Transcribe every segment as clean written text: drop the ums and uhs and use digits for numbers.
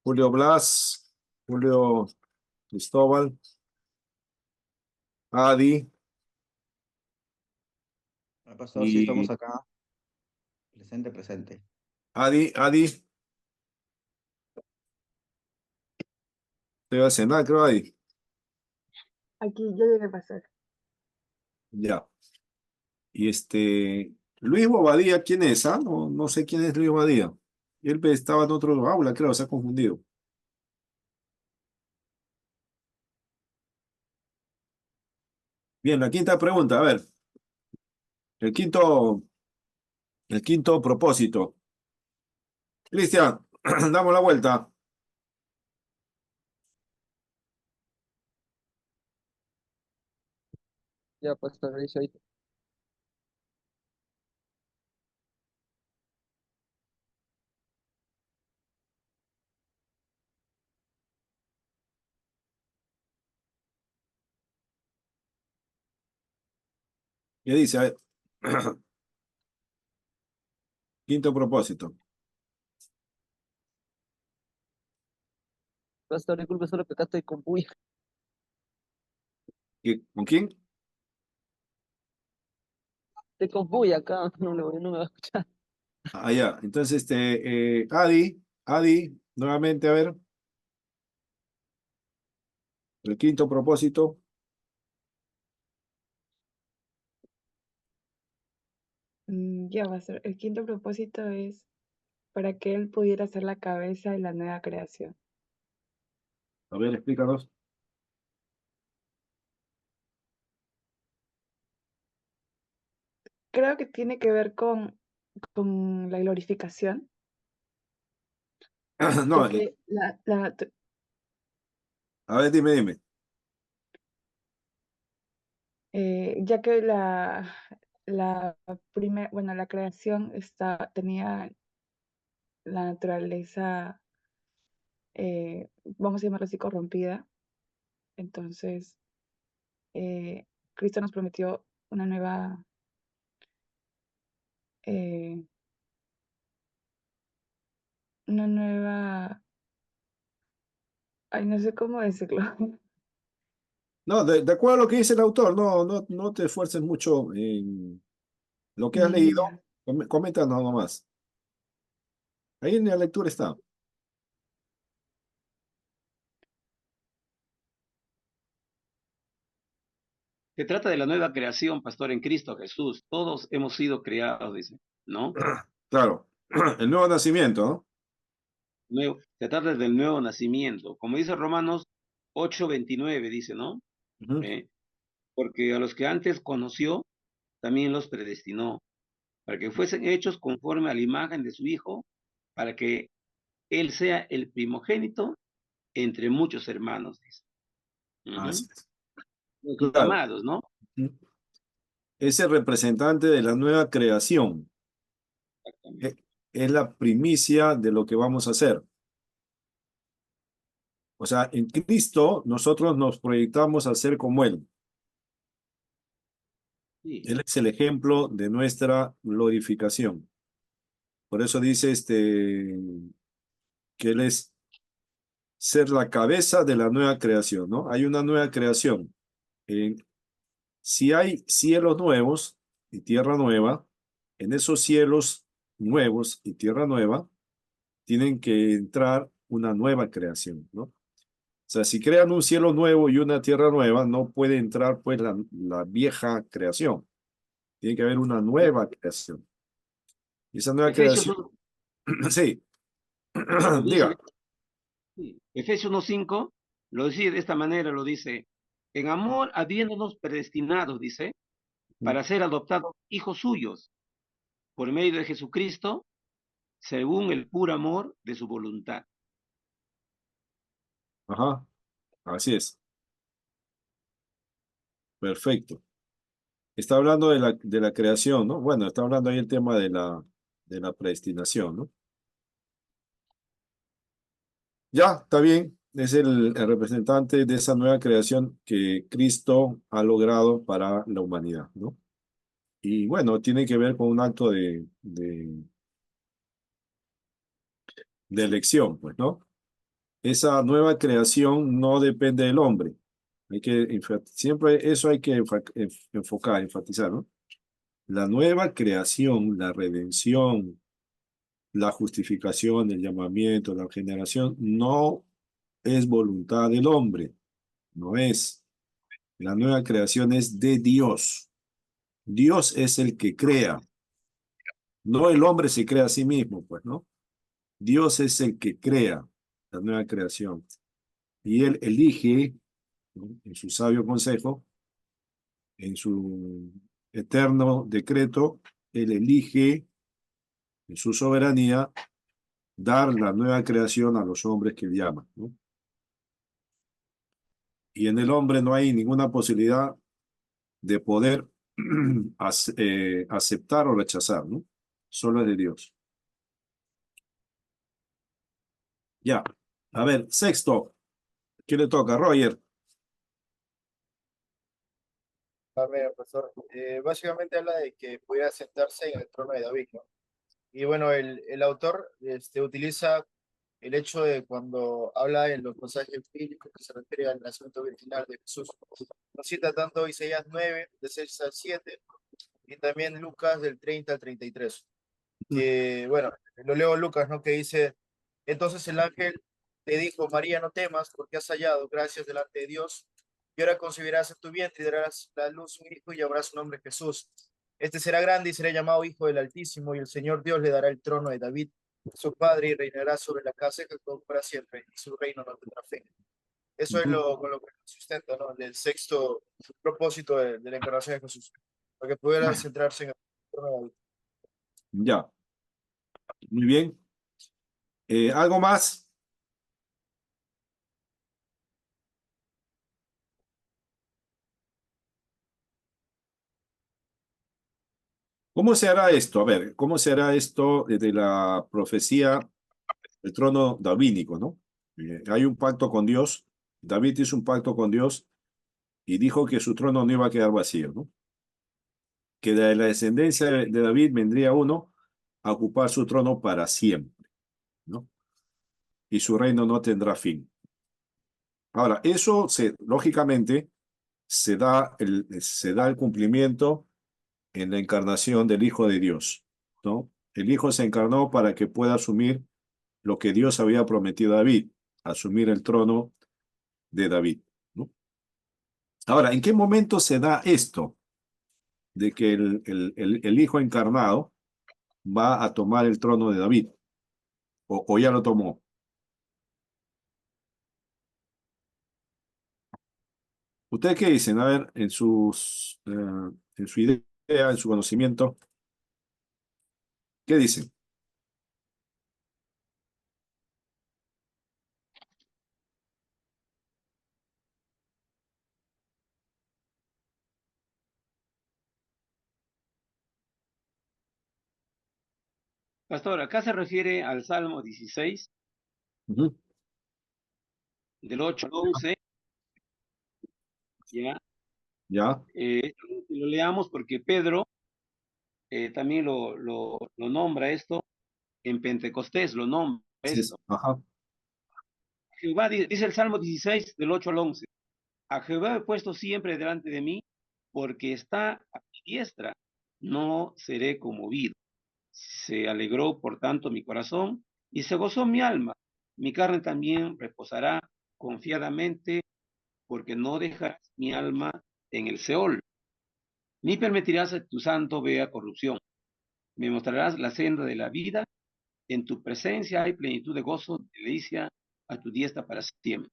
Julio Blas, Julio Cristóbal, Adi Pastor, sí y estamos acá. Presente, presente. Adi, te va a cenar, creo, Adi. Aquí ya llegué a pasar. Ya. Y Luis Bobadilla, ¿quién es? No, no sé quién es Luis Bobadilla. Él estaba en otro aula, creo, se ha confundido. Bien, la quinta pregunta, a ver, el quinto, el quinto propósito. Cristian, damos la vuelta. Ya, pastor, dice ahí. ¿Qué dice? A ver. Quinto propósito. Pastor, disculpe, solo que acá estoy con Puy. ¿Con quién? Estoy con Puy acá, no me va a escuchar. Ah, ya. Entonces, Adi, nuevamente, a ver, el quinto propósito. Ya va a ser. El quinto propósito es para que él pudiera ser la cabeza de la nueva creación. A ver, explícanos. Creo que tiene que ver con la glorificación, No, ya que a ver, dime. ya que la creación tenía la naturaleza, vamos a llamarlo así, corrompida. Entonces, Cristo nos prometió eh, una nueva, ay, no sé cómo decirlo. No, de acuerdo a lo que dice el autor, no te esfuerces mucho en lo que has leído. Ya. Comenta nada más. Ahí en la lectura está. Se trata de la nueva creación, pastor, en Cristo Jesús. Todos hemos sido creados, dice, ¿no? Claro, el nuevo nacimiento, ¿no? Se trata del nuevo nacimiento. Como dice Romanos 8:29, dice, ¿no? Ujú. Porque a los que antes conoció, también los predestinó, para que fuesen hechos conforme a la imagen de su Hijo, para que Él sea el primogénito entre muchos hermanos, dice. Así Ujú. es. Sus Claro. amados, ¿no? Ujú. Es el representante de la nueva creación. E- Es la primicia de lo que vamos a hacer. O sea, en Cristo nosotros nos proyectamos a ser como Él. Sí. Él es el ejemplo de nuestra glorificación. Por eso dice que Él es ser la cabeza de la nueva creación, ¿no? Hay una nueva creación. Eh, si hay cielos nuevos y tierra nueva, en esos cielos nuevos y tierra nueva tienen que entrar una nueva creación, ¿no? O sea, si crean un cielo nuevo y una tierra nueva, no puede entrar pues la vieja creación. Tiene que haber una nueva creación. Y esa nueva Efesios, creación, sí, lo dice, diga. sí. Efesios 1:5 lo dice de esta manera, lo dice, en amor habiéndonos predestinados, dice, para ser adoptados hijos suyos por medio de Jesucristo, según el puro amor de su voluntad. Ajá, así es. Perfecto. Está hablando de la creación, ¿no? Bueno, está hablando ahí el tema de la predestinación, ¿no? Ya, está bien. Es el representante de esa nueva creación que Cristo ha logrado para la humanidad, ¿no? Y bueno, tiene que ver con un acto de elección, pues, ¿no? esa nueva creación no depende del hombre. Siempre eso hay que enfocar, enfatizar, ¿no? La nueva creación, la redención, la justificación, el llamamiento, la generación, no es voluntad del hombre, no es. La nueva creación es de Dios. Dios es el que crea, no el hombre se crea a sí mismo, pues, ¿no? Dios es el que crea la nueva creación. Y él elige, ¿no?, en su sabio consejo, en su eterno decreto, él elige en su soberanía dar la nueva creación a los hombres que él llama, ¿no? Y en el hombre no hay ninguna posibilidad de poder aceptar o rechazar, ¿no? Solo es de Dios. Ya. A ver, sexto. ¿Quién le toca? Roger. A ver, profesor, básicamente habla de que pudiera sentarse en el trono de David, ¿no? Y bueno, el autor utiliza el hecho de cuando habla en los pasajes bíblicos que se refiere al nacimiento virginal de Jesús. Nos cita tanto Isaías 9, de 6 al 7, y también Lucas del 30 al 33. Que, bueno, lo leo Lucas, ¿no? Que dice, entonces el ángel te dijo, María, no temas, porque has hallado gracias delante de Dios, y ahora concebirás en tu vientre y darás a luz un hijo y llamarás su nombre Jesús. Este será grande y será llamado Hijo del Altísimo, y el Señor Dios le dará el trono de David, su padre, y reinará sobre la casa de Jacob para siempre, y su reino no tendrá fin. Eso es con lo que sustenta, ¿no? El sexto propósito de la encarnación de Jesús, para que pudiera centrarse en el trono de David. Ya. Muy bien. ¿Algo más? ¿Cómo se hará esto? A ver, ¿cómo se hará esto de la profecía del trono davídico, ¿no? Hay un pacto con Dios. David hizo un pacto con Dios y dijo que su trono no iba a quedar vacío, ¿no? Que de la descendencia de David vendría uno a ocupar su trono para siempre, ¿no? Y su reino no tendrá fin. Ahora, eso lógicamente se da el cumplimiento en la encarnación del Hijo de Dios, ¿no? El Hijo se encarnó para que pueda asumir lo que Dios había prometido a David, asumir el trono de David, ¿no? Ahora, ¿en qué momento se da esto de que el Hijo encarnado va a tomar el trono de David? ¿O ya lo tomó? ¿Ustedes qué dicen? A ver, en su idea, en su conocimiento, ¿qué dicen? Pastor, acá se refiere al Salmo 16, Ujú. del 8 al 11, ¿ya? ¿Ya? Lo leamos porque Pedro también lo nombra esto en Pentecostés, lo nombra Sí, esto. ajá. Jehová, dice el Salmo 16, del 8 al 11, a Jehová he puesto siempre delante de mí, porque está a mi diestra, no seré conmovido. Se alegró, por tanto, mi corazón, y se gozó mi alma. Mi carne también reposará confiadamente, porque no dejarás mi alma en el Seol, ni permitirás que tu santo vea corrupción. Me mostrarás la senda de la vida, en tu presencia hay plenitud de gozo, de delicia a tu diestra para siempre.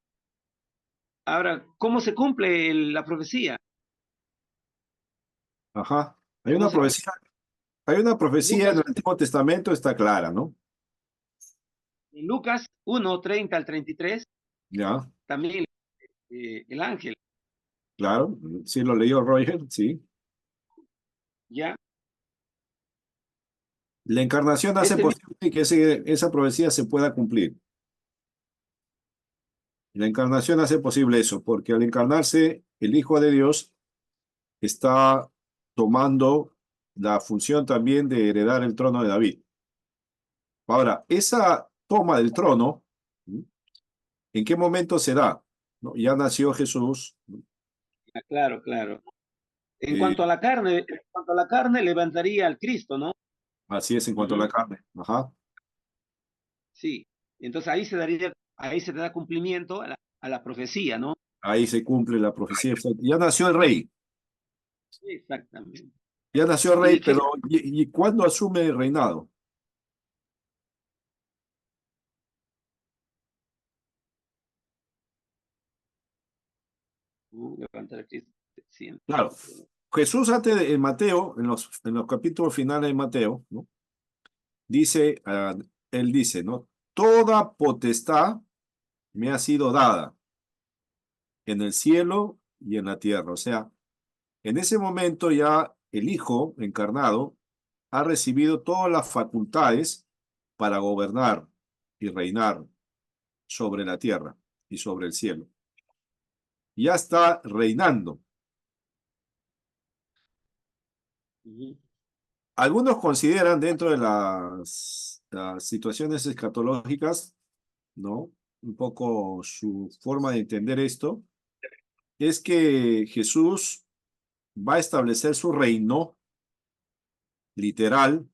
Ahora, ¿cómo se cumple la profecía? Ajá. ¿Cómo se Hay una profecía en Lucas, el Antiguo Testamento, está clara, ¿no? en Lucas 1, 30 al 33, Ya, también el ángel, claro. Sí lo leyó Roger, sí. ¿ya? La encarnación hace Este mismo, posible que esa profecía se pueda cumplir. La encarnación hace posible eso, porque al encarnarse, el Hijo de Dios está tomando la función también de heredar el trono de David. Ahora, esa toma del trono, ¿sí?, ¿En qué momento se da? ¿No? Ya nació Jesús. Ah, claro, claro. En eh, cuanto a la carne, en cuanto a la carne, levantaría al Cristo, ¿no? así es en cuanto a Ujú. la carne. Ajá. Sí. Entonces ahí se da cumplimiento a la profecía, ¿no? Ahí se cumple la profecía. Ya nació el rey. Exactamente. Ya nació el rey, Y pero Jesús, ¿y cuándo asume el reinado? levantar al Cristo, sí. Claro. Jesús antes en Mateo, en los capítulos finales de Mateo, ¿no? Dice, él dice, ¿no? Toda potestad me ha sido dada en el cielo y en la tierra. O sea, en ese momento ya el Hijo encarnado ha recibido todas las facultades para gobernar y reinar sobre la tierra y sobre el cielo. Ya está reinando. Ujú. Algunos consideran dentro de las situaciones escatológicas, ¿no? Un poco su forma de entender esto, es que Jesús va a establecer su reino literal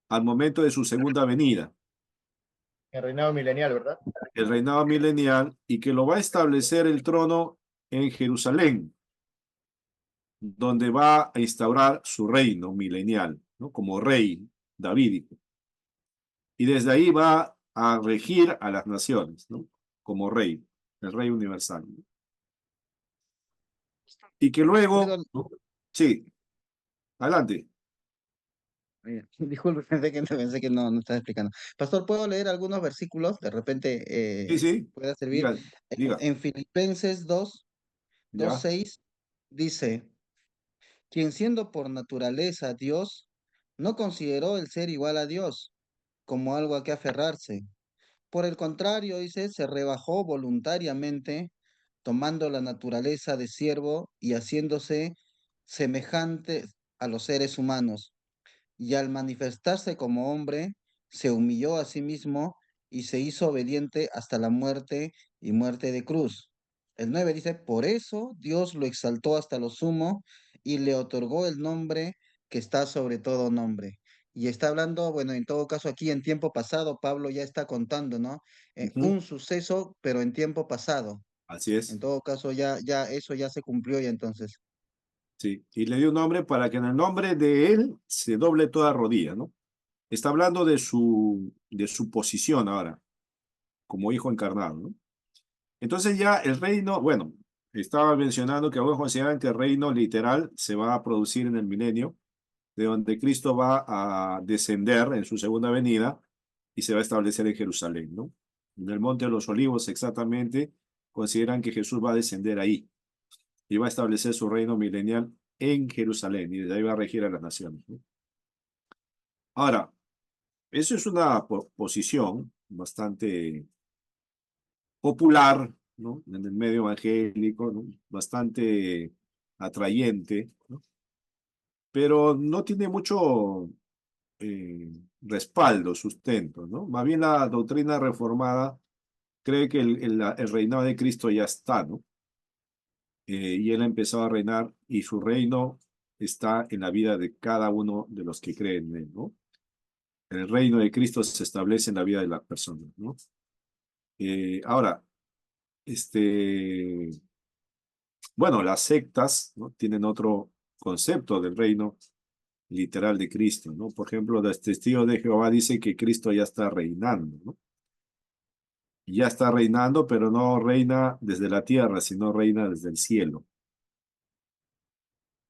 al momento de su segunda venida, El reinado milenial, ¿verdad? el reinado milenial, y que lo va a establecer el trono en Jerusalén, donde va a instaurar su reino milenial, ¿no? Como rey davídico. Y desde ahí va a regir a las naciones, ¿no? Como rey, el rey universal, ¿no? Y que luego, ¿Puedo, ¿no? Sí, adelante. disculpe, pensé que no estaba explicando. Pastor, ¿puedo leer algunos versículos? De repente Sí, sí, pueda servir. diga, diga, En Filipenses 2, ya. 6 dice, quien siendo por naturaleza Dios, no consideró el ser igual a Dios como algo a que aferrarse. Por el contrario, dice, se rebajó voluntariamente, tomando la naturaleza de siervo y haciéndose semejante a los seres humanos. Y al manifestarse como hombre, se humilló a sí mismo y se hizo obediente hasta la muerte y muerte de cruz. El 9 dice, por eso Dios lo exaltó hasta lo sumo y le otorgó el nombre que está sobre todo nombre. Y está hablando, bueno, en todo caso aquí en tiempo pasado, Pablo ya está contando, ¿no? Ujú, Un suceso, pero en tiempo pasado. así En es, todo caso, ya eso ya se cumplió y entonces. sí. Y le dio un nombre para que en el nombre de él se doble toda rodilla, ¿no? Está hablando de su posición ahora, como hijo encarnado, ¿no? Entonces ya el reino, bueno, estaba mencionando que algunos consideran que el reino literal se va a producir en el milenio, de donde Cristo va a descender en su segunda venida y se va a establecer en Jerusalén, ¿no? En el Monte de los Olivos exactamente, consideran que Jesús va a descender ahí y va a establecer su reino milenial en Jerusalén y desde ahí va a regir a las naciones, ¿no? Ahora, eso es una posición bastante popular, ¿no? En el medio evangélico, ¿no? Bastante atrayente, ¿no? Pero no tiene mucho respaldo, sustento, ¿no? Más bien la doctrina reformada cree que el reinado de Cristo ya está, ¿no? Y él ha empezado a reinar y su reino está en la vida de cada uno de los que creen en él, ¿no? El reino de Cristo se establece en la vida de las personas, ¿no? Ahora, este, bueno, las sectas, ¿no? Tienen otro concepto del reino literal de Cristo, ¿no? Por ejemplo, los testigos de Jehová dicen que Cristo ya está reinando, ¿no? Ya está reinando, pero no reina desde la tierra, sino reina desde el cielo.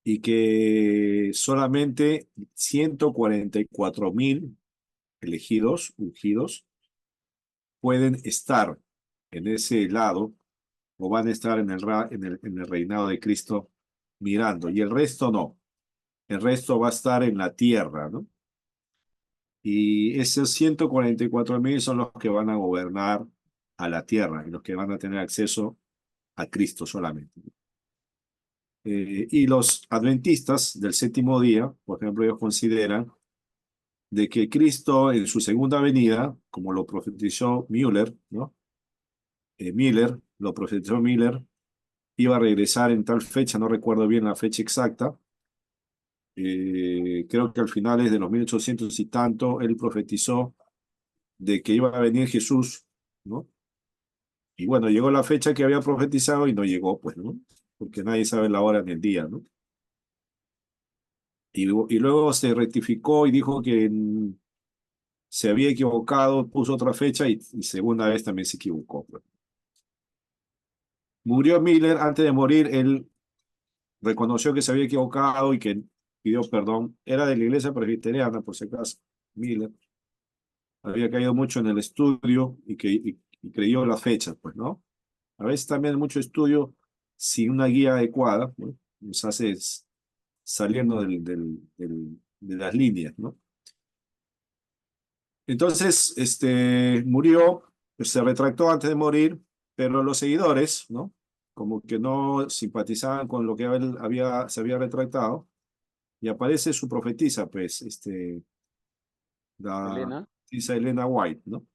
Y que solamente 144,000 elegidos, ungidos, pueden estar en ese lado o van a estar en el reinado de Cristo mirando, y el resto no. El resto va a estar en la tierra, ¿no? Y esos 144,000 son los que van a gobernar a la tierra y los que van a tener acceso a Cristo solamente. Y los adventistas del séptimo día, por ejemplo, ellos consideran de que Cristo en su segunda venida, como lo profetizó Müller, ¿no? Miller, lo profetizó Miller, iba a regresar en tal fecha, no recuerdo bien la fecha exacta. Creo que al finales de los 1800 y tanto, él profetizó de que iba a venir Jesús, ¿no? Y bueno, llegó la fecha que había profetizado y no llegó, pues, ¿no? Porque nadie sabe la hora ni el día, ¿no? Y luego se rectificó y dijo que se había equivocado, puso otra fecha y segunda vez también se equivocó, pues. Murió Miller, antes de morir, él reconoció que se había equivocado y que pidió perdón. Era de la iglesia presbiteriana, por si acaso, Miller. Había caído mucho en el estudio y creyó la fecha, pues, ¿no? A veces también mucho estudio sin una guía adecuada, ¿no? Nos hace saliendo de las líneas, ¿no? Entonces, murió, pues, se retractó antes de morir, pero los seguidores, ¿no? Como que no simpatizaban con lo que él se había retractado, y aparece su profetisa, pues, la Elena. profetisa Elena White, ¿no?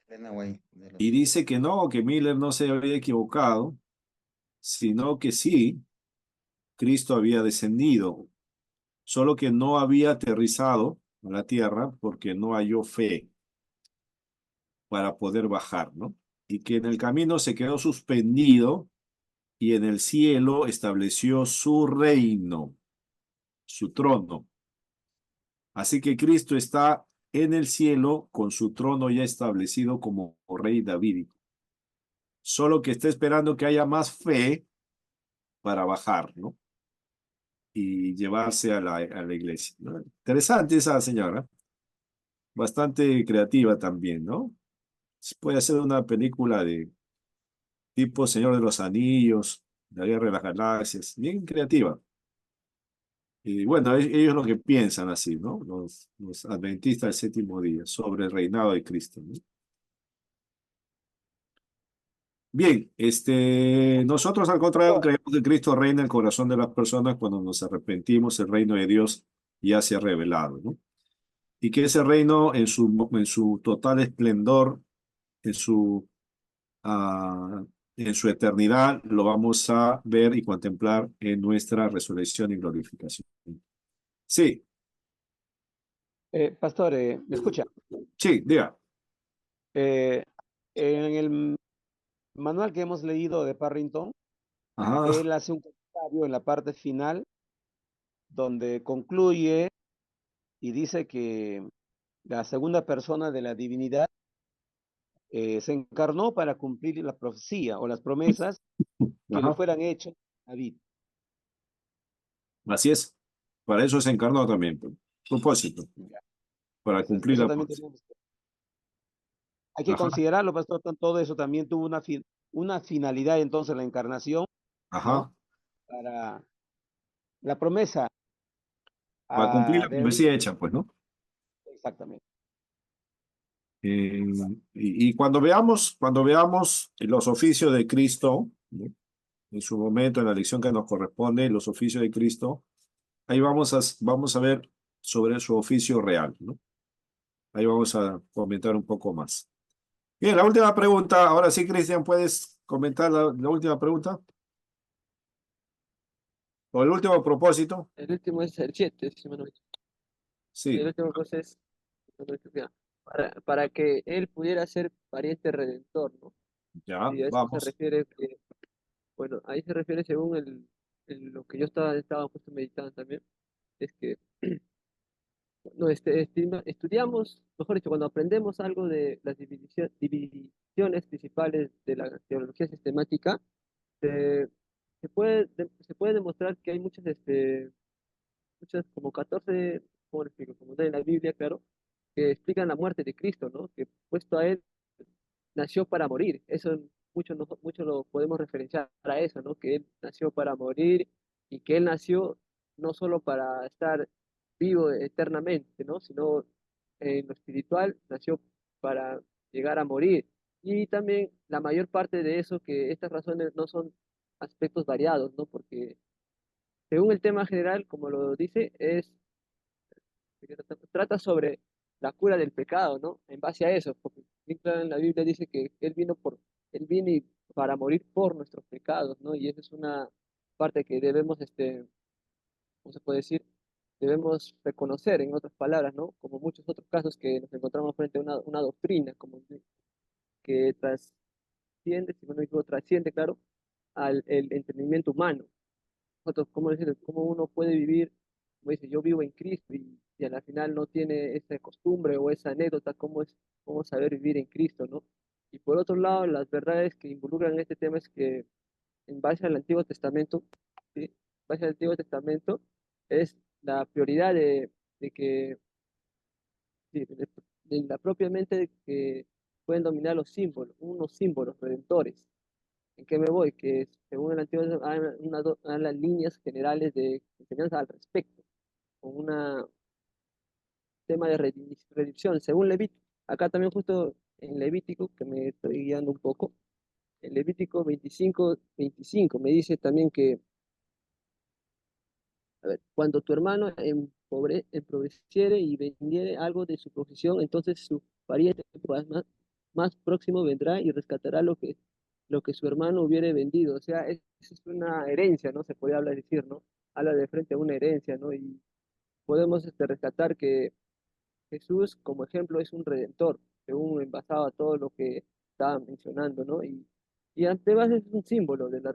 Elena White, Y dice que no, que Miller no se había equivocado, sino que sí, Cristo había descendido, solo que no había aterrizado a la tierra porque no halló fe para poder bajar, ¿no? Y que en el camino se quedó suspendido y en el cielo estableció su reino, su trono. Así que Cristo está en el cielo con su trono ya establecido como rey davídico. Solo que está esperando que haya más fe para bajar, ¿no? Y llevarse a la iglesia, ¿no? Interesante esa señora, bastante creativa también, ¿no? Se puede hacer una película de tipo Señor de los Anillos, La Guerra de las Galaxias, bien creativa. Y bueno, ellos lo que piensan así, ¿no? Los adventistas del séptimo día, sobre el reinado de Cristo, ¿no? Bien, nosotros al contrario creemos que Cristo reina en el corazón de las personas cuando nos arrepentimos, el reino de Dios ya se ha revelado, ¿no? Y que ese reino en su total esplendor, en su, ah, en su eternidad, lo vamos a ver y contemplar en nuestra resurrección y glorificación. Sí, Pastor, ¿me escucha? sí, diga. En el manual que hemos leído de Parrington, Ajá, él hace un comentario en la parte final donde concluye y dice que la segunda persona de la divinidad se encarnó para cumplir la profecía o las promesas que le ajá, fueran hechas a David. así es. Para eso se encarnó también, pues. Propósito, para Entonces, cumplir eso la también profecía. tenemos hay que Ajá, considerarlo, pastor, todo eso también tuvo una finalidad entonces la encarnación, ¿no? ajá, Para la promesa para cumplir a la David, profecía hecha, pues, ¿no? exactamente. Eh, y cuando veamos los oficios de Cristo, ¿no? En su momento, en la lección que nos corresponde, los oficios de Cristo, ahí vamos a ver sobre su oficio real, ¿no? Ahí vamos a comentar un poco más. Bien, la última pregunta. Ahora sí, Cristian, ¿puedes comentar la última pregunta? O el último propósito. El último es el 7, si me no me equivoco. El Sí, último cosa es si no me equivoco, para que él pudiera ser pariente redentor, ¿no? ya, Y a esto se vamos. refiere que, bueno, ahí se refiere según lo que yo estaba justo meditando también, es que no, estudiamos, mejor dicho, cuando aprendemos algo de las divisiones principales de la teología sistemática, se, se puede demostrar que hay muchas como 14, ¿cómo le explico? Como en la Biblia, claro, que explican la muerte de Cristo, ¿no? Que puesto a él nació para morir. Eso mucho lo podemos referenciar a eso, ¿no? Que él nació para morir y que él nació no solo para estar vivo eternamente, ¿no? Sino en lo espiritual nació para llegar a morir. Y también la mayor parte de eso, que estas razones no son aspectos variados, ¿no? Porque según el tema general, como lo dice, trata sobre la cura del pecado, ¿no? En base a eso, porque bien claro en la Biblia dice que Él vino Él vino para morir por nuestros pecados, ¿no? Y esa es una parte que debemos, ¿cómo se puede decir? Debemos reconocer, en otras palabras, ¿no? Como muchos otros casos que nos encontramos frente a una doctrina, como que trasciende, si no me equivoco, trasciende, claro, al el entendimiento humano. Nosotros, ¿cómo decir? ¿Cómo uno puede vivir, como dice, yo vivo en Cristo y a la final no tiene esa costumbre o esa anécdota, cómo saber vivir en Cristo, ¿no? Y por otro lado, las verdades que involucran este tema es que en base al Antiguo Testamento, ¿sí? En base al Antiguo Testamento es la prioridad de que, sí, de la propia mente que pueden dominar los símbolos, unos símbolos redentores. ¿En qué me voy? Que según el Antiguo Testamento hay las líneas generales de enseñanza al respecto, con un tema de redención, según Levítico. Acá también justo en Levítico, que me estoy guiando un poco, en Levítico 25 me dice también que, a ver, cuando tu hermano empobreciere y vendiere algo de su posesión, entonces su pariente más próximo vendrá y rescatará lo que su hermano hubiere vendido. O sea, es una herencia, ¿no? Se puede hablar, decir, ¿no? Habla de frente a una herencia, ¿no? Y podemos rescatar que Jesús, como ejemplo, es un redentor, según envasado a todo lo que estaba mencionando, ¿no? Y ante base es un símbolo de la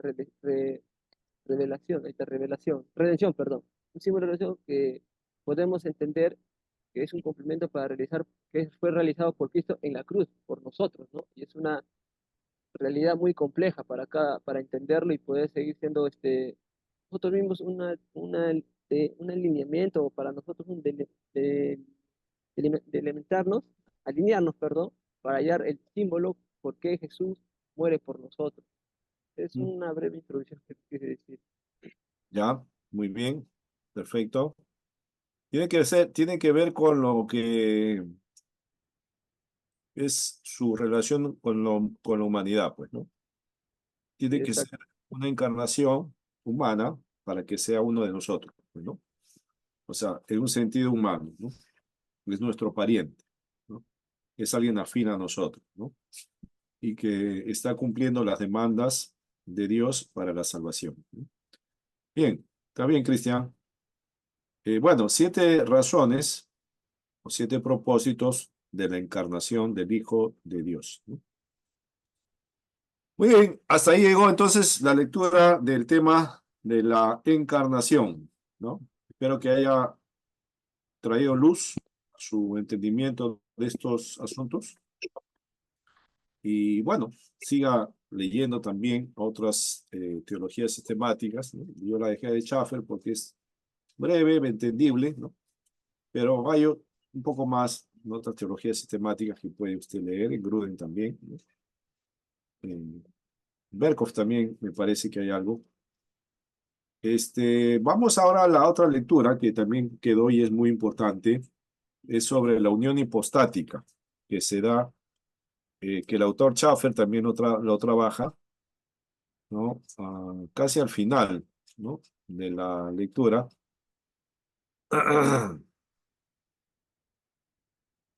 revelación, esta revelación, redención, perdón, un símbolo de redención que podemos entender que es un cumplimiento para realizar, que fue realizado por Cristo en la cruz, por nosotros, ¿no? Y es una realidad muy compleja para entenderlo y poder seguir siendo nosotros mismos un alineamiento, o para nosotros de elementarnos, alinearnos, perdón, para hallar el símbolo por qué Jesús muere por nosotros. Es Mm. una breve introducción que quise decir. Ya, muy bien, perfecto. Tiene que ver con lo que es su relación con la humanidad, pues, ¿no? Tiene que ser Exacto. una encarnación humana para que sea uno de nosotros, pues, ¿no? O sea, en un sentido humano, ¿no? Es nuestro pariente, ¿no? Es alguien afín a nosotros, ¿no? Y que está cumpliendo las demandas de Dios para la salvación, ¿no? Bien, está bien, Cristian. Bueno, 7 razones o 7 propósitos de la encarnación del Hijo de Dios, ¿no? Muy bien, hasta ahí llegó entonces la lectura del tema de la encarnación, ¿no? Espero que haya traído luz a su entendimiento de estos asuntos y bueno, siga leyendo también otras teologías sistemáticas, ¿no? Yo la dejé de Schaffer porque es breve, entendible, ¿no? Pero hay un poco más en otras teologías sistemáticas que puede usted leer, en Gruden también, ¿no? En Berkhoff también me parece que hay algo. Vamos ahora a la otra lectura que también quedó y es muy importante, es sobre la unión hipostática que se da, que el autor Schaffer también lo trabaja, ¿no? Casi al final, ¿no? De la lectura.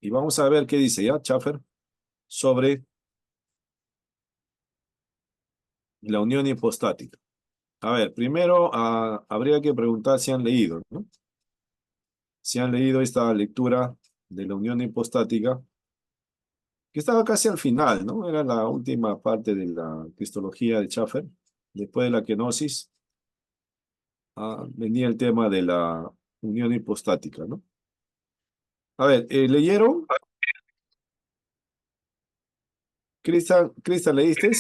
Y vamos a ver qué dice ya Schaffer sobre la unión hipostática. A ver, primero habría que preguntar si han leído, ¿no? Si han leído esta lectura de la unión hipostática, que estaba casi al final, ¿no? Era la última parte de la cristología de Schaffer. Después de la kenosis, venía el tema de la unión hipostática, ¿no? A ver, ¿leyeron? Cristian, ¿leíste?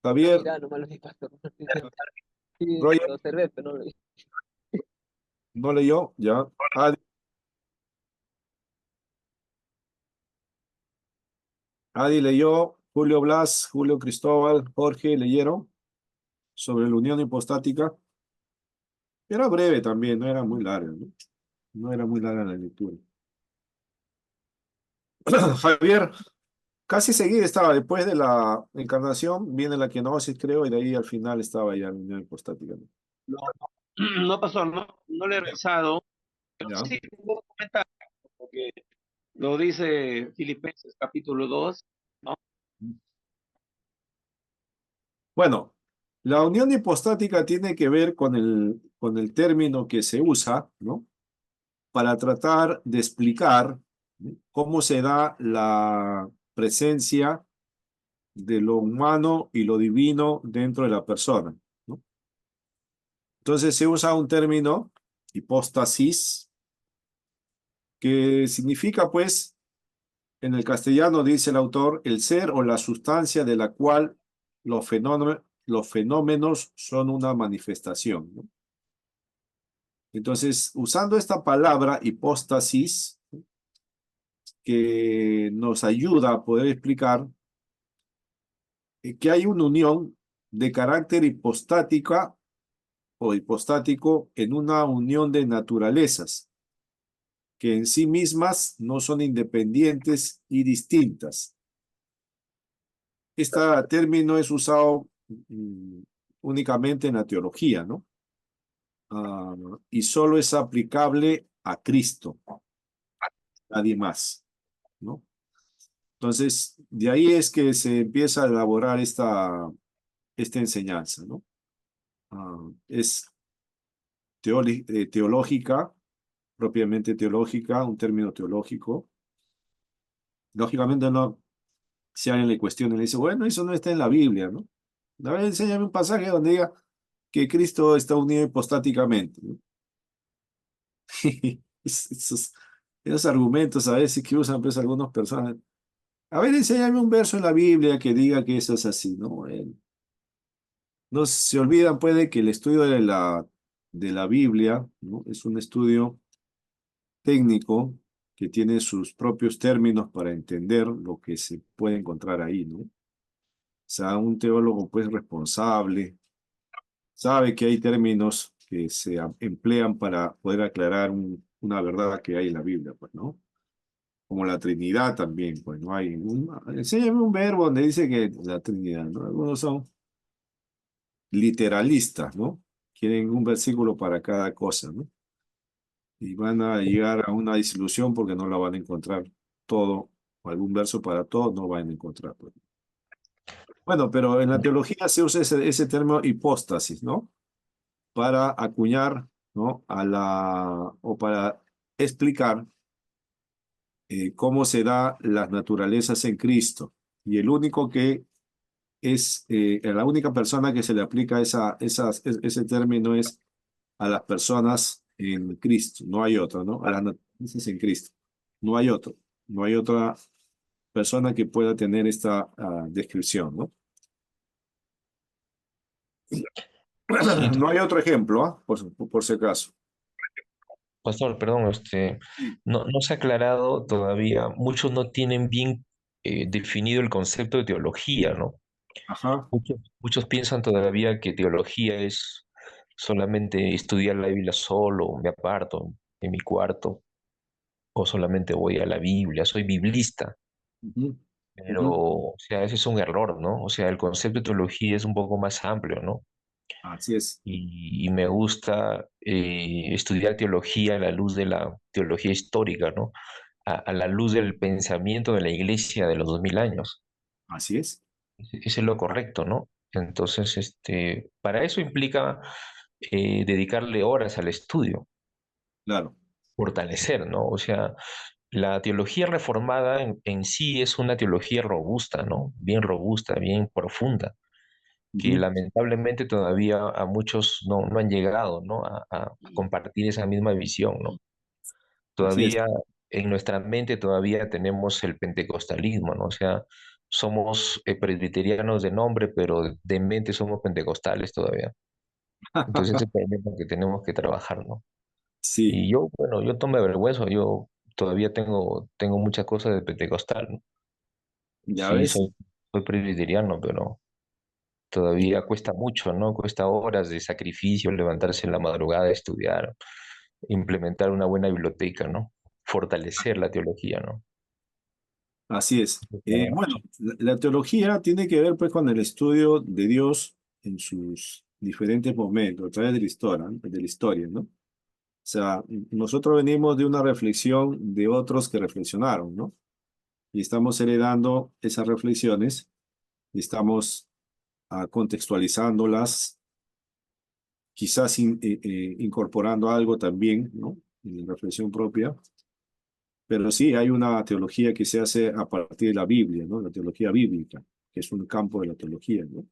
Javier, Mira, nomás lo vi, pastor. Sí, Roger, lo observé, pero no lo vi. ¿no leyó? Ya. Adi leyó, Julio Blas, Julio Cristóbal, Jorge leyeron sobre la unión hipostática. Era breve también, no era muy larga, ¿no? No era muy larga la lectura. Javier, casi seguida estaba, después de la encarnación, viene la kenosis, creo, y de ahí al final estaba ya la unión hipostática, ¿no? No, no, pastor, no le he revisado, pero Ya. sí puedo comentar, porque lo dice Filipenses capítulo 2, ¿no? Bueno, la unión hipostática tiene que ver con el término que se usa, ¿no? Para tratar de explicar, ¿no?, cómo se da la presencia de lo humano y lo divino dentro de la persona, ¿no? Entonces se usa un término, hipóstasis, que significa, pues, en el castellano, dice el autor, el ser o la sustancia de la cual los fenómenos son una manifestación, ¿no? Entonces, usando esta palabra hipóstasis, que nos ayuda a poder explicar que hay una unión de carácter hipostática o hipostático en una unión de naturalezas que en sí mismas no son independientes y distintas. Este término es usado únicamente en la teología, ¿no? Y solo es aplicable a Cristo, nadie más, ¿no? Entonces, de ahí es que se empieza a elaborar esta enseñanza, ¿no? Es teológica, propiamente teológica, un término teológico. Lógicamente no, si alguien le cuestiona y le dice, bueno, eso no está en la Biblia, ¿no? A ver, enséñame un pasaje donde diga que Cristo está unido hipostáticamente, ¿no? Esos argumentos a veces que usan pues algunas personas. A ver, enséñame un verso en la Biblia que diga que eso es así, ¿no? No se olvidan, puede que el estudio de la Biblia, ¿no?, es un estudio técnico que tiene sus propios términos para entender lo que se puede encontrar ahí, ¿no? O sea, un teólogo, pues, responsable, sabe que hay términos que se emplean para poder aclarar una verdad que hay en la Biblia, pues, ¿no? Como la Trinidad también, pues, ¿no? Enséñame un verbo donde dice que la Trinidad, ¿no? Algunos son literalistas, ¿no? Quieren un versículo para cada cosa, ¿no? Y van a llegar a una desilusión porque no la van a encontrar todo, o algún verso para todo, no van a encontrar, pues. Bueno, pero en la teología se usa ese término hipóstasis, ¿no? Para acuñar, ¿no?, o para explicar cómo se da las naturalezas en Cristo. Y el único que es, la única persona que se le aplica ese término es a las personas en Cristo, no hay otra, ¿no? A las naturalezas en Cristo, no hay otro, no hay otra persona que pueda tener esta descripción, ¿no? Sí, No hay otro ejemplo, ¿ah? Por si acaso. pastor, perdón, Sí. no se ha aclarado todavía, muchos no tienen bien definido el concepto de teología, ¿no? Ajá. Muchos piensan todavía que teología es solamente estudiar la Biblia solo, me aparto en mi cuarto, o solamente voy a la Biblia, soy biblista, Ujú, pero, ujú. o sea, ese es un error, ¿no? O sea, el concepto de teología es un poco más amplio, ¿no? Así es. Y me gusta estudiar teología a la luz de la teología histórica, ¿no? A la luz del pensamiento de la iglesia de los 2000 años. Así es. Eso es lo correcto, ¿no? Entonces, para eso implica dedicarle horas al estudio, Claro. fortalecer, ¿no? O sea, la teología reformada en sí es una teología robusta, ¿no? Bien robusta, bien profunda, que Ujú. lamentablemente todavía a muchos no han llegado, ¿no? A compartir esa misma visión, ¿no? Así es. Todavía en nuestra mente todavía tenemos el pentecostalismo, ¿no? O sea, somos presbiterianos de nombre, pero de mente somos pentecostales todavía. Entonces ese es el problema que tenemos que trabajar, ¿no? Sí, Y yo, bueno, yo tomé vergüenza, yo todavía tengo muchas cosas de pentecostal, ¿no? ya Sí, ves. soy presbiteriano, pero todavía cuesta mucho, ¿no? Cuesta horas de sacrificio, levantarse en la madrugada, estudiar, implementar una buena biblioteca, ¿no? Fortalecer la teología, ¿no? Así es. Bueno, Trabajo. la teología tiene que ver pues con el estudio de Dios en sus diferentes momentos, a través de la historia, ¿no? O sea, nosotros venimos de una reflexión de otros que reflexionaron, ¿no? y estamos heredando esas reflexiones y estamos contextualizándolas, quizás incorporando algo también, ¿no? En reflexión propia. Pero sí, hay una teología que se hace a partir de la Biblia, ¿no? La teología bíblica, que es un campo de la teología, ¿no?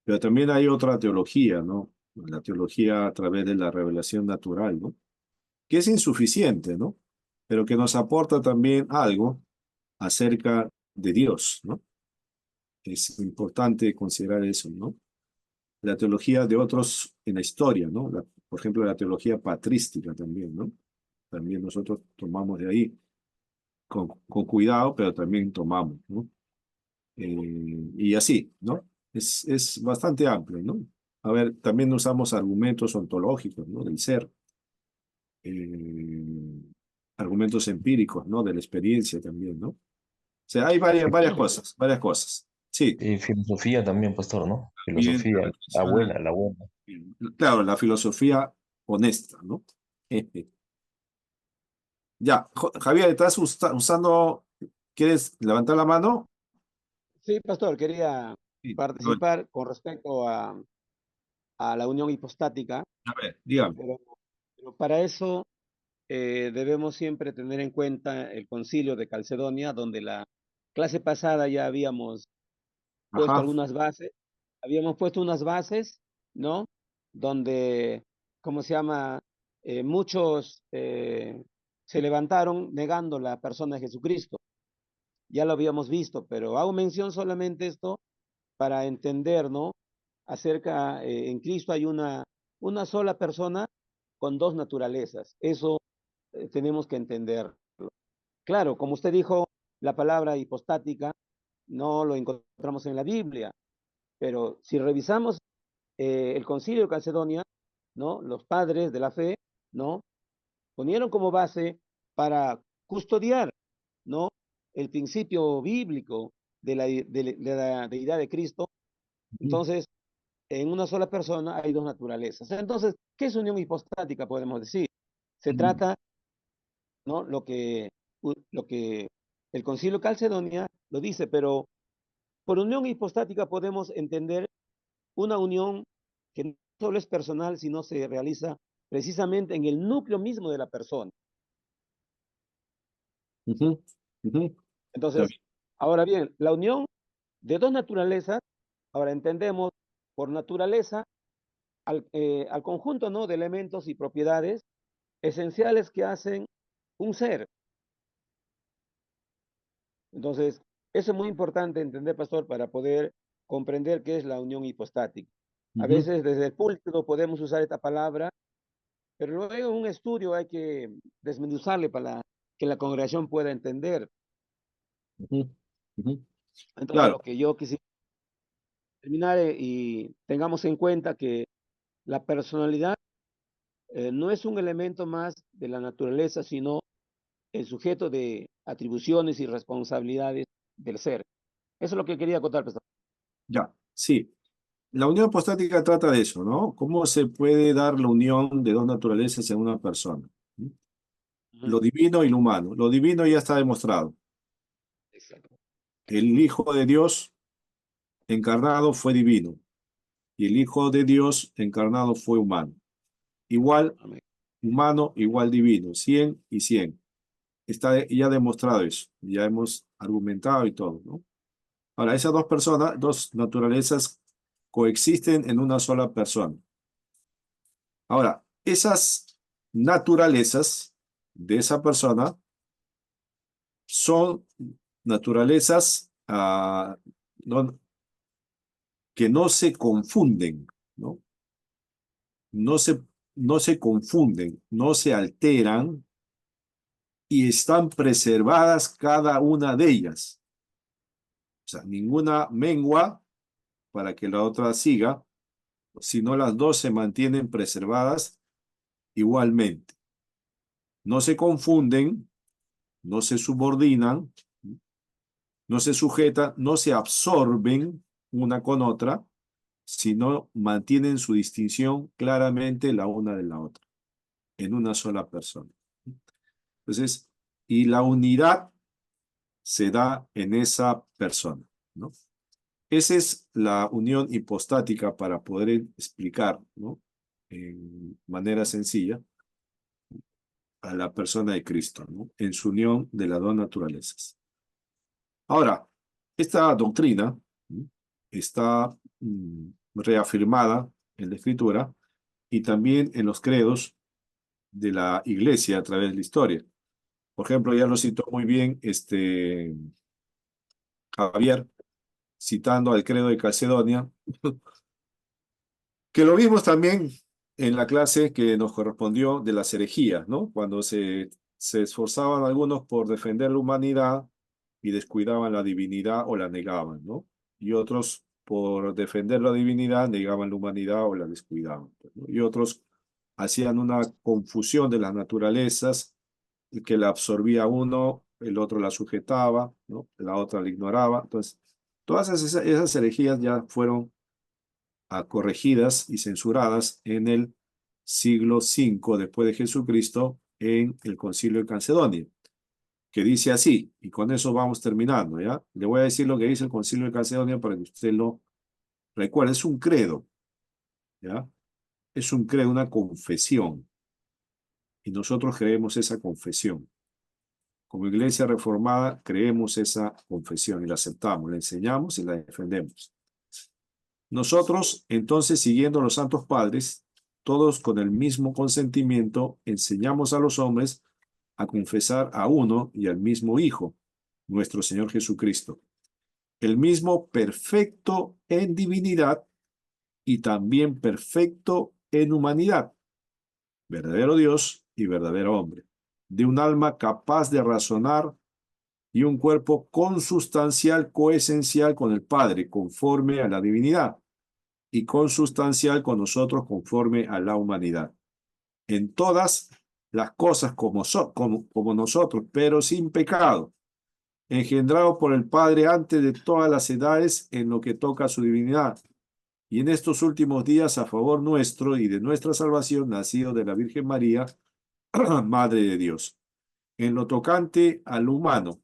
Pero también hay otra teología, ¿no? La teología a través de la revelación natural, ¿no? Que es insuficiente, ¿no? Pero que nos aporta también algo acerca de Dios, ¿no? Es importante considerar eso, ¿no? La teología de otros en la historia, ¿no? Por ejemplo, la teología patrística también, ¿no? También nosotros tomamos de ahí con cuidado, pero también tomamos, ¿no? Y así, ¿no? Es bastante amplio, ¿no? A ver, también usamos argumentos ontológicos, ¿no? Del ser, eh, argumentos empíricos, ¿no? De la experiencia también, ¿no? O sea, hay varias cosas, varias cosas. Sí, Y filosofía también, pastor, ¿no? bien, Filosofía, la buena, la buena. claro, la filosofía honesta, ¿no? Ya, Javier, ¿estás usando, quieres levantar la mano? Sí, pastor, quería Sí. participar con respecto a la unión hipostática, A ver, dígame. pero para eso debemos siempre tener en cuenta el concilio de Calcedonia, donde la clase pasada ya puesto Ajá. algunas bases, habíamos puesto unas bases, ¿no? Donde, ¿cómo se llama? Muchos se levantaron negando la persona de Jesucristo. Ya lo habíamos visto, pero hago mención solamente esto para entender, ¿no? Acerca, en Cristo hay una sola persona con dos naturalezas. Eso tenemos que entenderlo. Claro, como usted dijo, la palabra hipostática no lo encontramos en la Biblia, pero si revisamos el Concilio de Calcedonia, ¿no? Los padres de la fe, ¿no? Ponieron como base para custodiar, ¿no? El principio bíblico de la deidad de Cristo. Entonces, en una sola persona hay dos naturalezas. Entonces, ¿qué es unión hipostática? Podemos decir. Se trata, ¿no? Lo que el Concilio de Calcedonia lo dice, pero por unión hipostática podemos entender una unión que no solo es personal, sino se realiza precisamente en el núcleo mismo de la persona. Ujú, ujú. Está Entonces, bien. ahora bien, la unión de dos naturalezas, ahora entendemos por naturaleza al conjunto, ¿no? De elementos y propiedades esenciales que hacen un ser. Entonces, eso es muy importante entender, pastor, para poder comprender qué es la unión hipostática. A Ujú, veces desde el púlpito podemos usar esta palabra, pero luego en un estudio hay que desmenuzarle para que la congregación pueda entender. ujú, ujú. Entonces, Claro. lo que yo quisiera terminar y tengamos en cuenta que la personalidad no es un elemento más de la naturaleza, sino el sujeto de atribuciones y responsabilidades del ser. Eso es lo que quería contar, pastor. Ya, sí. La unión apostática trata de eso, ¿no? ¿Cómo se puede dar la unión de dos naturalezas en una persona? ¿Mm? Ujú. Lo divino y lo humano. Lo divino ya está demostrado. Exacto. El Hijo de Dios encarnado fue divino y el Hijo de Dios encarnado fue humano. Igual Amén. humano, igual divino. 100 y 100. Está ya demostrado eso. Ya hemos argumentado y todo, ¿no? Ahora, esas dos personas, dos naturalezas coexisten en una sola persona. Ahora, esas naturalezas de esa persona son naturalezas que no se confunden, ¿no? No se, no se confunden, no se alteran y están preservadas cada una de ellas. O sea, ninguna mengua para que la otra siga, sino las dos se mantienen preservadas igualmente. No se confunden, no se subordinan, no se sujetan, no se absorben una con otra, sino mantienen su distinción claramente la una de la otra, en una sola persona. Entonces, y la unidad se da en esa persona, ¿no? Esa es la unión hipostática para poder explicar, ¿no? En manera sencilla a la persona de Cristo, ¿no? En su unión de las dos naturalezas. Ahora, esta doctrina, ¿no?, está reafirmada en la Escritura y también en los credos de la Iglesia a través de la historia. Por ejemplo, ya lo citó muy bien Javier, citando al credo de Calcedonia, que lo vimos también en la clase que nos correspondió de las herejías, ¿no? Cuando se esforzaban algunos por defender la humanidad y descuidaban la divinidad o la negaban, ¿no? Y otros por defender la divinidad negaban la humanidad o la descuidaban, pues, ¿no? Y otros hacían una confusión de las naturalezas, que la absorbía uno, el otro la sujetaba, ¿no? La otra la ignoraba. Entonces, todas esas herejías ya fueron corregidas y censuradas en el siglo V después de Jesucristo en el Concilio de Calcedonia, que dice así, y con eso vamos terminando, ¿ya? Le voy a decir lo que dice el Concilio de Calcedonia para que usted lo recuerde. Es un credo, ¿ya? Es un credo, una confesión, y nosotros creemos esa confesión. Como Iglesia Reformada creemos esa confesión y la aceptamos, la enseñamos y la defendemos. Nosotros, entonces, siguiendo a los santos padres, todos con el mismo consentimiento, enseñamos a los hombres a confesar a uno y al mismo Hijo, nuestro Señor Jesucristo, el mismo perfecto en divinidad y también perfecto en humanidad, verdadero Dios y verdadero hombre, de un alma capaz de razonar y un cuerpo consustancial, coesencial con el Padre, conforme a la divinidad, y consustancial con nosotros conforme a la humanidad. En todas las cosas como nosotros, pero sin pecado, engendrado por el Padre antes de todas las edades en lo que toca a su divinidad, y en estos últimos días a favor nuestro y de nuestra salvación, nacido de la Virgen María, Madre de Dios. En lo tocante al humano,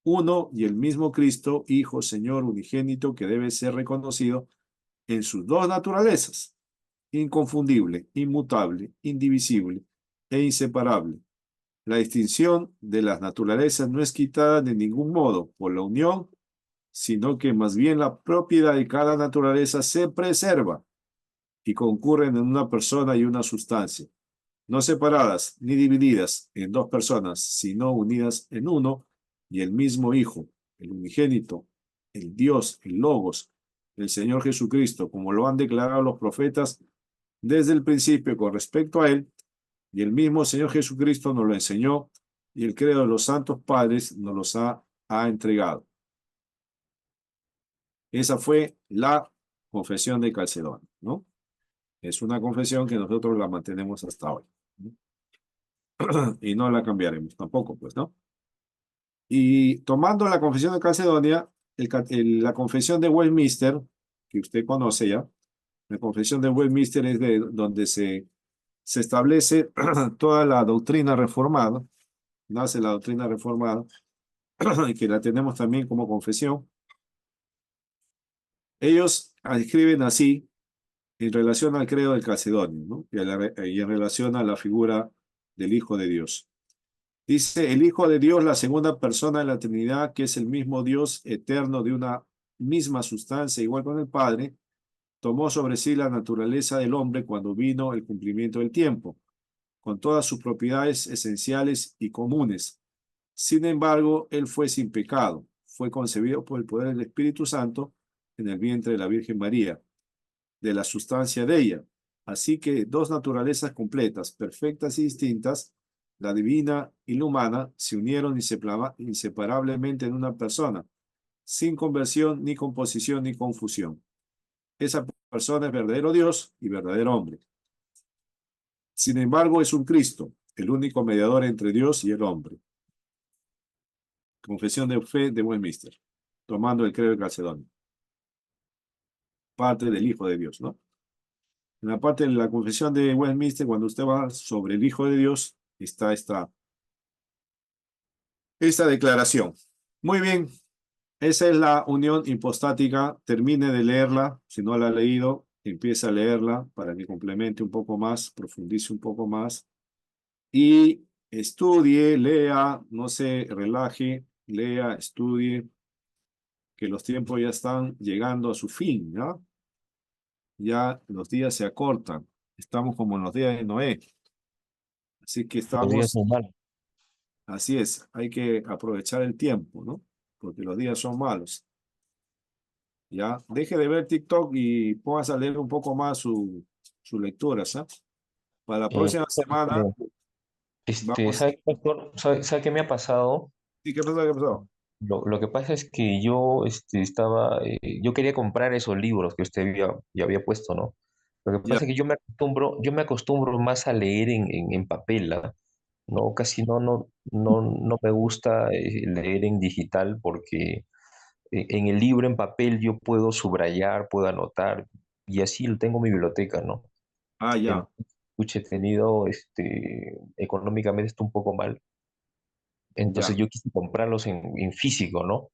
uno y el mismo Cristo, Hijo, Señor unigénito, que debe ser reconocido en sus dos naturalezas, inconfundible, inmutable, indivisible e inseparable. La distinción de las naturalezas no es quitada de ningún modo por la unión, sino que más bien la propiedad de cada naturaleza se preserva y concurren en una persona y una sustancia, no separadas ni divididas en dos personas, sino unidas en uno y el mismo Hijo, el unigénito, el Dios, el Logos, el Señor Jesucristo, como lo han declarado los profetas desde el principio con respecto a él, y el mismo Señor Jesucristo nos lo enseñó, y el credo de los santos padres nos los ha entregado. Esa fue la confesión de Calcedonia, ¿no? Es una confesión que nosotros la mantenemos hasta hoy, ¿no? Y no la cambiaremos tampoco, pues, ¿no? Y tomando la confesión de Calcedonia, la confesión de Westminster, que usted conoce ya, la confesión de Westminster es de donde se establece toda la doctrina reformada, nace la doctrina reformada, y que la tenemos también como confesión. Ellos escriben así en relación al credo del Calcedonio, ¿no? Y en relación a la figura del Hijo de Dios. Dice, el Hijo de Dios, la segunda persona de la Trinidad, que es el mismo Dios eterno de una misma sustancia, igual con el Padre, tomó sobre sí la naturaleza del hombre cuando vino el cumplimiento del tiempo, con todas sus propiedades esenciales y comunes. Sin embargo, él fue sin pecado, fue concebido por el poder del Espíritu Santo en el vientre de la Virgen María, de la sustancia de ella. Así que dos naturalezas completas, perfectas y distintas, la divina y la humana, se unieron inseparablemente en una persona, sin conversión, ni composición, ni confusión. Esa persona es verdadero Dios y verdadero hombre. Sin embargo, es un Cristo, el único mediador entre Dios y el hombre. Confesión de fe de Westminster, tomando el credo de Calcedonia. Parte del Hijo de Dios, ¿no? En la parte de la confesión de Westminster, cuando usted va sobre el Hijo de Dios, está esta declaración, Muy bien, esa es la unión hipostática. Termine de leerla. Si no la ha leído, empiece a leerla para que complemente un poco más, profundice un poco más. Y estudie, lea, no se relaje, lea, estudie, que los tiempos ya están llegando a su fin, ¿ya? Ya los días se acortan. Estamos como en los días de Noé. Así que Los días estamos, son malos. así es, hay que aprovechar el tiempo, ¿no? Porque los días son malos. Ya, deje de ver TikTok y póngase a leer un poco más su lectura, ¿sabes? Para la próxima semana, vamos. ¿Sabe, pastor? ¿Sabe qué me ha pasado? ¿Y qué pasó? ¿Qué pasó? Lo que pasa es que yo yo quería comprar esos libros que usted ya había puesto, ¿no? Lo que Ya. pasa es que yo me acostumbro más a leer en papel, ¿ah? No, casi no me gusta leer en digital porque en el libro en papel yo puedo subrayar, puedo anotar y así lo tengo en mi biblioteca, ¿no? Ah, ya, Entonces, pucha, he tenido, económicamente está un poco mal, entonces ya, yo quise comprarlos en físico, ¿no?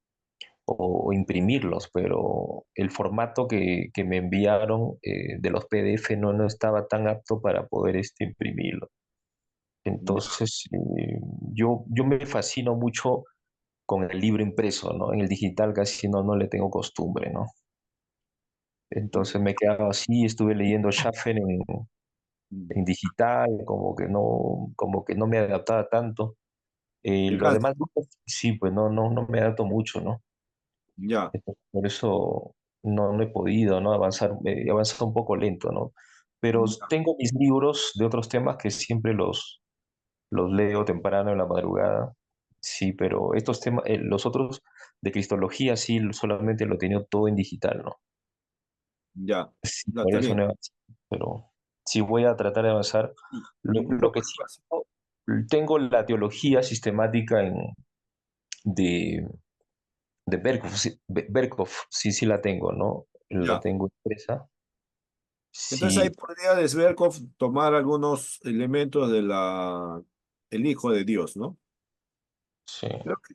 O imprimirlos, pero el formato que me enviaron de los PDF no estaba tan apto para poder imprimirlo. ya, Entonces, yo me fascino mucho con el libro impreso, ¿no? En el digital casi no le tengo costumbre, ¿no? Entonces me he quedado así, estuve leyendo Schaffer en digital, como que no me adaptaba tanto. te Lo cansa, demás, pues, sí, pues no me adapto mucho, ¿no? ya, Entonces, por eso no he podido, ¿no? Avanzar, he avanzado un poco lento, ¿no? Pero ya, tengo mis libros de otros temas que siempre los leo temprano en la madrugada. Sí, pero estos temas, los otros de Cristología, sí, solamente lo he tenido todo en digital, ¿no? ya, Sí, ya, por está eso bien. no he avanzado. Pero sí voy a tratar de avanzar. Y un Lo poco que sí despacio. tengo la teología sistemática de, de Berkhoff, sí, Berkhoff, sí la tengo, ¿no? La Ya. tengo impresa. Entonces ahí Sí, podría Sverkov tomar algunos elementos de el Hijo de Dios, ¿no? sí,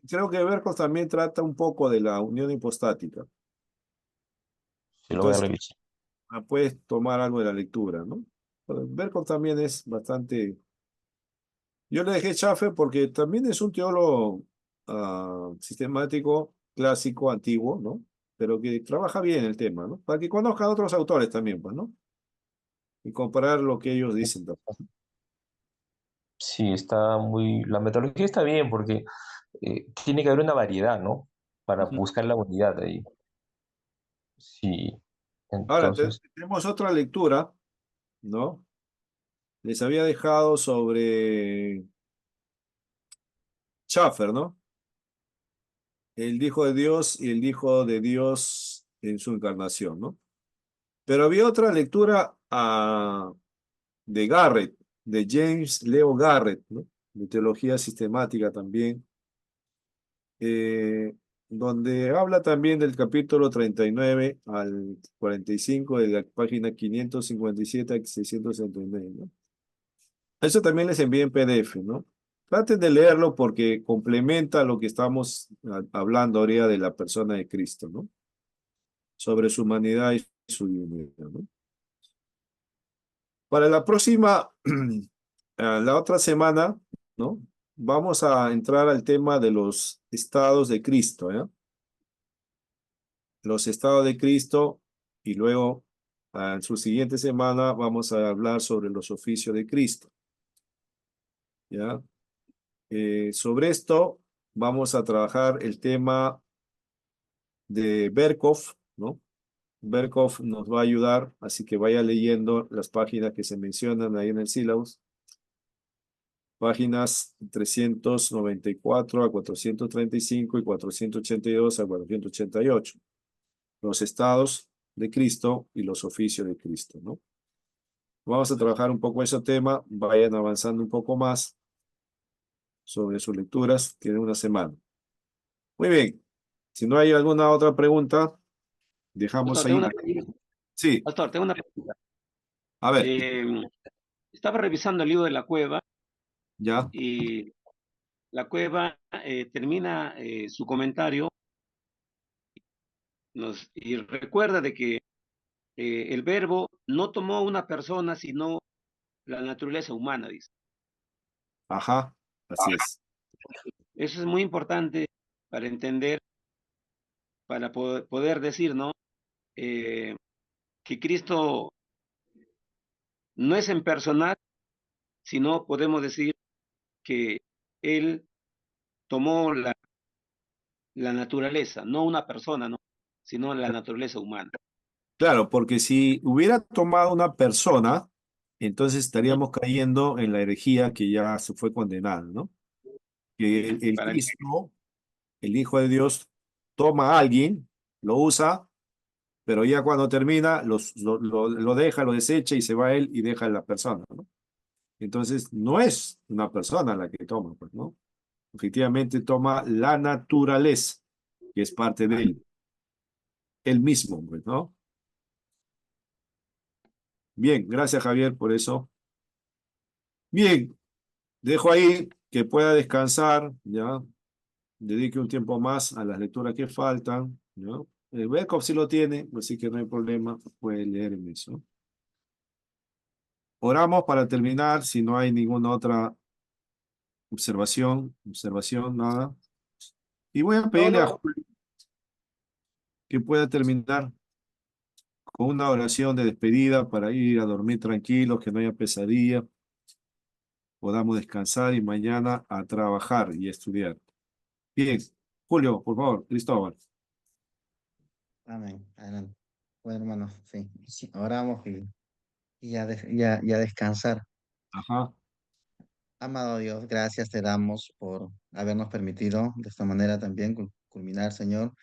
Creo que Berkov también trata un poco de la unión hipostática. sí lo voy a Entonces revisar. puedes tomar algo de la lectura, ¿no? Pero Berkov también es bastante. Yo le dejé Schaffer porque también es un teólogo sistemático, clásico, antiguo, ¿no? Pero que trabaja bien el tema, ¿no? Para que conozcan otros autores también, pues, ¿no? Y comparar lo que ellos dicen también. Sí, la metodología está bien porque tiene que haber una variedad, ¿no? Para Ujú. buscar la unidad ahí. Sí, Ahora, entonces, tenemos otra lectura, ¿no? Les había dejado sobre Schaffer, ¿no? El Hijo de Dios y el Hijo de Dios en su encarnación, ¿no? Pero había otra lectura de Garrett, de James Leo Garrett, ¿no? De teología sistemática también, eh, donde habla también del capítulo 39 al 45 de la página 557 a 669, ¿no? Eso también les envié en PDF, ¿no? Traten de leerlo porque complementa lo que estamos hablando ahora de la persona de Cristo, ¿no? Sobre su humanidad y su divinidad, ¿no? Para la próxima, la otra semana, ¿no? Vamos a entrar al tema de los estados de Cristo, ¿ya? Los estados de Cristo y luego en su siguiente semana vamos a hablar sobre los oficios de Cristo, ¿ya? Sobre esto vamos a trabajar el tema de Berkov, ¿no? Berkov nos va a ayudar, así que vaya leyendo las páginas que se mencionan ahí en el sílabus. Páginas 394 a 435 y 482 a 488. Los estados de Cristo y los oficios de Cristo, ¿no? Vamos a trabajar un poco ese tema, vayan avanzando un poco más sobre sus lecturas, tienen una semana. Muy bien, si no hay alguna otra pregunta, dejamos Pastor, tengo ahí. una pregunta. Sí, Pastor, tengo una pregunta. a ver, Eh, Estaba revisando el libro de la cueva ya, y la Cueva termina su comentario y recuerda de que el verbo no tomó una persona, sino la naturaleza humana, dice. Ajá, así es. Eso es muy importante para entender, para poder decir, ¿no? Que Cristo no es en personal, sino podemos decir que Él tomó la naturaleza, no una persona, ¿no? Sino la naturaleza humana. Claro, porque si hubiera tomado una persona, entonces estaríamos cayendo en la herejía que ya se fue condenada, ¿no? Que el Para que Cristo, el Hijo de Dios, toma a alguien, lo usa, pero ya cuando termina, lo deja, lo desecha y se va él y deja a la persona, ¿no? Entonces, no es una persona la que toma, pues, ¿no? Efectivamente toma la naturaleza, que es parte de él mismo, pues, ¿no? Bien, gracias Javier por eso. Bien, dejo ahí que pueda descansar, ¿ya? Dedique un tiempo más a las lecturas que faltan, ¿no? El backup sí lo tiene, así que no hay problema, puede leer en eso. Oramos para terminar, si no hay ninguna otra observación, nada. Y voy a pedirle a Julio que pueda terminar con una oración de despedida para ir a dormir tranquilos, que no haya pesadilla, podamos descansar y mañana a trabajar y estudiar. Bien, Julio, por favor, Cristóbal. Amén. Adelante. Bueno, hermano, sí. Sí, oramos y ya descansar. Ajá. Amado Dios, gracias te damos por habernos permitido de esta manera también culminar, Señor,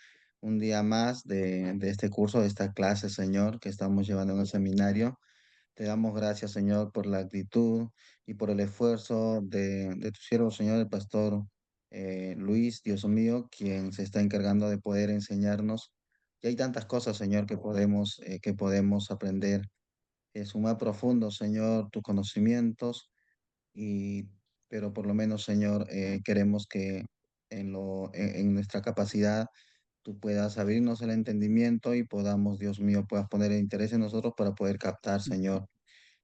un día más de este curso, de esta clase, Señor, que estamos llevando en el seminario. Te damos gracias, Señor, por la actitud y por el esfuerzo de tu siervo, Señor, el pastor Luis, Dios mío, quien se está encargando de poder enseñarnos. Y hay tantas cosas, Señor, que podemos aprender. Es más profundo, Señor, tus conocimientos y, pero por lo menos, Señor, queremos que en nuestra capacidad tú puedas abrirnos el entendimiento y podamos, Dios mío, puedas poner el interés en nosotros para poder captar, Señor,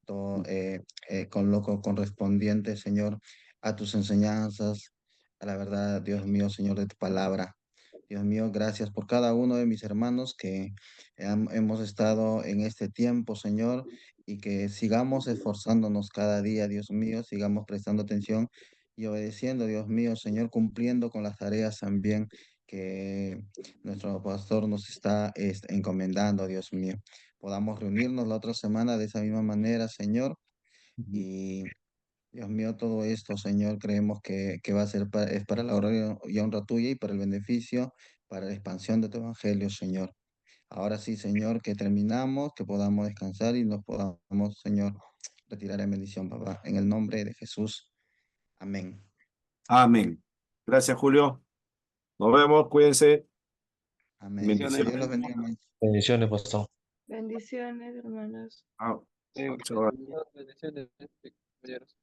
todo, con lo correspondiente, Señor, a tus enseñanzas, a la verdad, Dios mío, Señor, de tu palabra. Dios mío, gracias por cada uno de mis hermanos que hemos estado en este tiempo, Señor, y que sigamos esforzándonos cada día, Dios mío, sigamos prestando atención y obedeciendo, Dios mío, Señor, cumpliendo con las tareas también que nuestro pastor nos está encomendando, Dios mío. Podamos reunirnos la otra semana de esa misma manera, Señor, y Dios mío, todo esto, Señor, creemos que va a ser es para la gloria y honra tuya y para el beneficio, para la expansión de tu evangelio, Señor. Ahora sí, Señor, que terminamos, que podamos descansar y nos podamos, Señor, retirar en bendición, papá. En el nombre de Jesús. Amén. Amén. Gracias, Julio. Nos vemos, cuídense. Amén. bendiciones. Dios los bendiga, hermano. Bendiciones, pastor. Bendiciones, hermanos. Chao. Eh, Chao. bendiciones, compañeros.